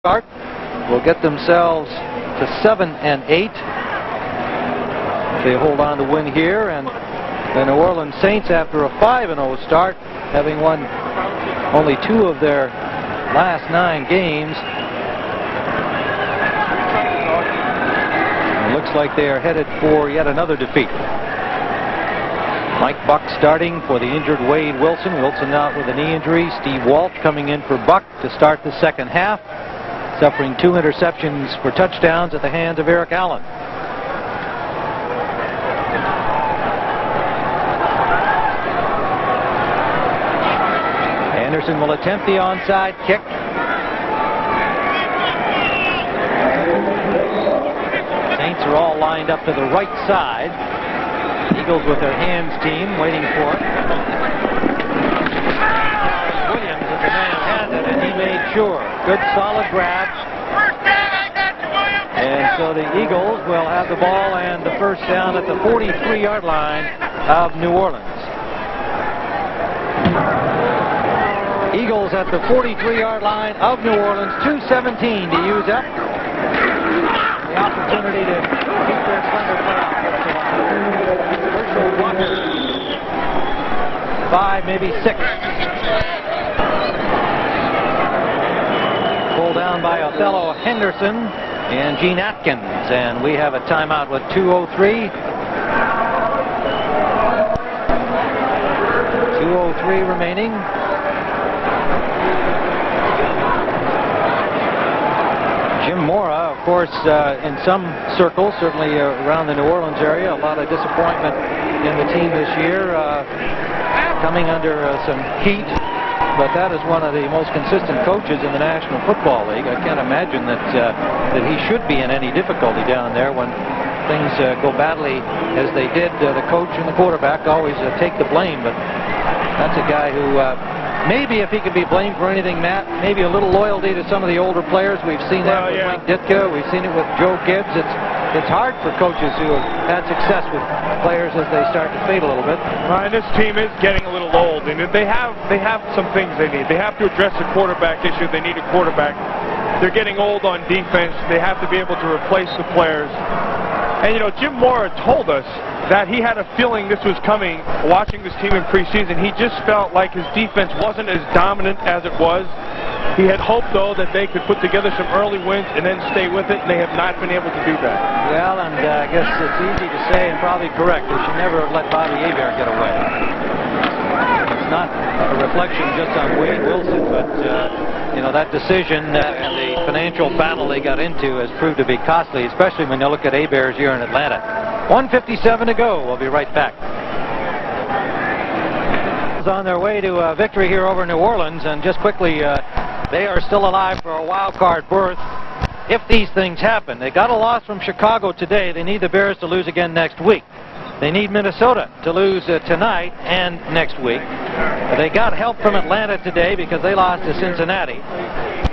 start will get themselves to 7-8. They hold on to win here, and the New Orleans Saints, after a 5-0 start, having won only 2 of their last 9 games, it looks like they are headed for yet another defeat. Mike Buck starting for the injured Wade Wilson. Wilson out with a knee injury. Steve Walt coming in for Buck to start the second half, suffering 2 interceptions for touchdowns at the hands of Eric Allen. Anderson will attempt the onside kick. Saints are all lined up to the right side. Eagles with their hands team waiting for it. Williams is the man who has it, and he made sure. Good solid grab. And so the Eagles will have the ball and the first down at the 43-yard line of New Orleans. Eagles at the 43-yard line of New Orleans. 2:17 to use up. The opportunity to keep their slender playoff alive. Herschel Walker, 5, maybe 6. Pulled down by Othello Henderson and Gene Atkins, and we have a timeout with 2:03. 2:03 remaining. Jim Mora, of course, in some circles, certainly around the New Orleans area, a lot of disappointment in the team this year, coming under some heat, but that is one of the most consistent coaches in the National Football League. I can't imagine that he should be in any difficulty down there when things go badly as they did. The coach and the quarterback always take the blame, but that's a guy who maybe, if he could be blamed for anything, Matt, maybe a little loyalty to some of the older players. We've seen that with Mike Ditka. We've seen it with Joe Gibbs. It's hard for coaches who have had success with players as they start to fade a little bit. And this team is getting a little old, and they have some things they need. They have to address the quarterback issue. They need a quarterback. They're getting old on defense. They have to be able to replace the players. And, you know, Jim Mora told us that he had a feeling this was coming watching this team in preseason. He just felt like his defense wasn't as dominant as it was. He had hoped, though, that they could put together some early wins and then stay with it, and they have not been able to do that. Well, and I guess it's easy to say and probably correct. They should never have let Bobby Hebert get away. It's not a reflection just on Wade Wilson, but you know, that decision and the financial battle they got into has proved to be costly, especially when you look at Hebert's year in Atlanta. 1:57 to go. We'll be right back. On their way to a victory here over New Orleans, and just quickly, they are still alive for a wild card berth if these things happen. They got a loss from Chicago today. They need the Bears to lose again next week. They need Minnesota to lose tonight and next week. They got help from Atlanta today because they lost to Cincinnati.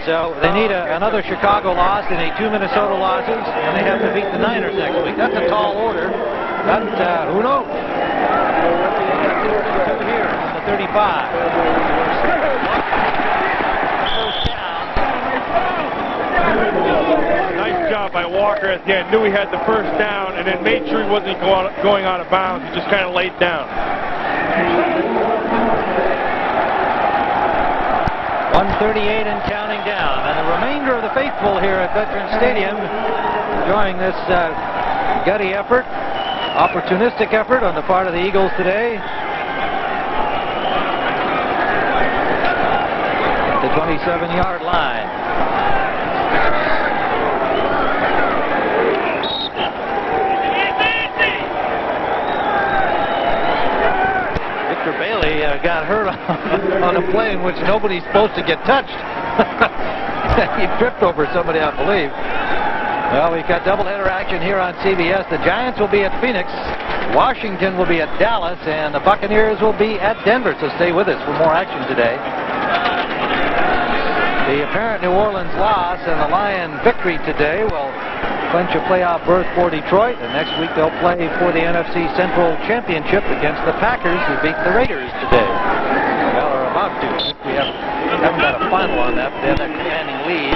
So they need another Chicago loss. They need 2 Minnesota losses, and they have to beat the Niners next week. That's a tall order, but who knows? Here on the 35. Nice job by Walker at the end. Knew he had the first down and then made sure he wasn't going out of bounds. He just kind of laid down. 1:38 and counting down. And the remainder of the faithful here at Veterans Stadium enjoying this gutty effort, opportunistic effort on the part of the Eagles today. The 27-yard line. Bailey got hurt on a play in which nobody's supposed to get touched. He tripped over somebody, I believe. Well, we've got doubleheader action here on CBS. The Giants will be at Phoenix, Washington will be at Dallas, and the Buccaneers will be at Denver. So stay with us for more action today. The apparent New Orleans loss and the Lion victory today will clinch a playoff berth for Detroit, and next week they'll play for the NFC Central Championship against the Packers, who beat the Raiders today. Well, they're about to. We haven't got a final on that, but they have that commanding lead.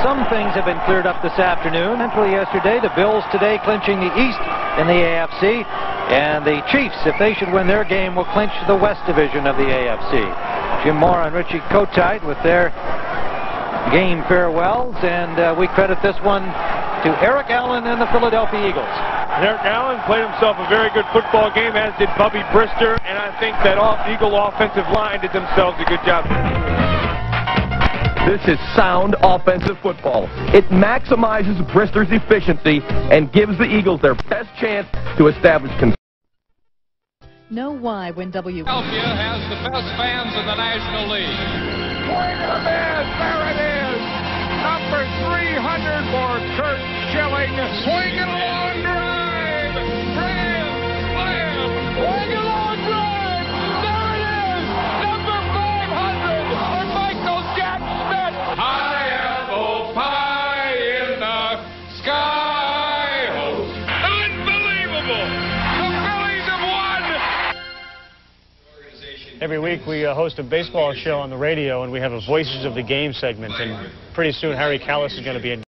some things have been cleared up this afternoon. Central yesterday, the Bills today clinching the East in the AFC. And the Chiefs, if they should win their game, will clinch the West Division of the AFC. Jim Moore and Richie Kotite with their game farewells. And we credit this one to Eric Allen and the Philadelphia Eagles. Eric Allen played himself a very good football game, as did Bubby Brister, and I think that Eagle offensive line did themselves a good job. This is sound offensive football. It maximizes Brister's efficiency and gives the Eagles their best chance to establish control. Know why when Philadelphia has the best fans in the National League. Swing and a miss. There it is. Number 300 for Kurt Schilling. Swing and a long drive. Grand slam. Swing and a long drive. There it is. Number 500 for Michael Jack Smith. High apple pie in the sky. Unbelievable. The Phillies have won. Every week we host a baseball show on the radio, and we have a Voices of the Game segment, and pretty soon Harry Callis is going to be in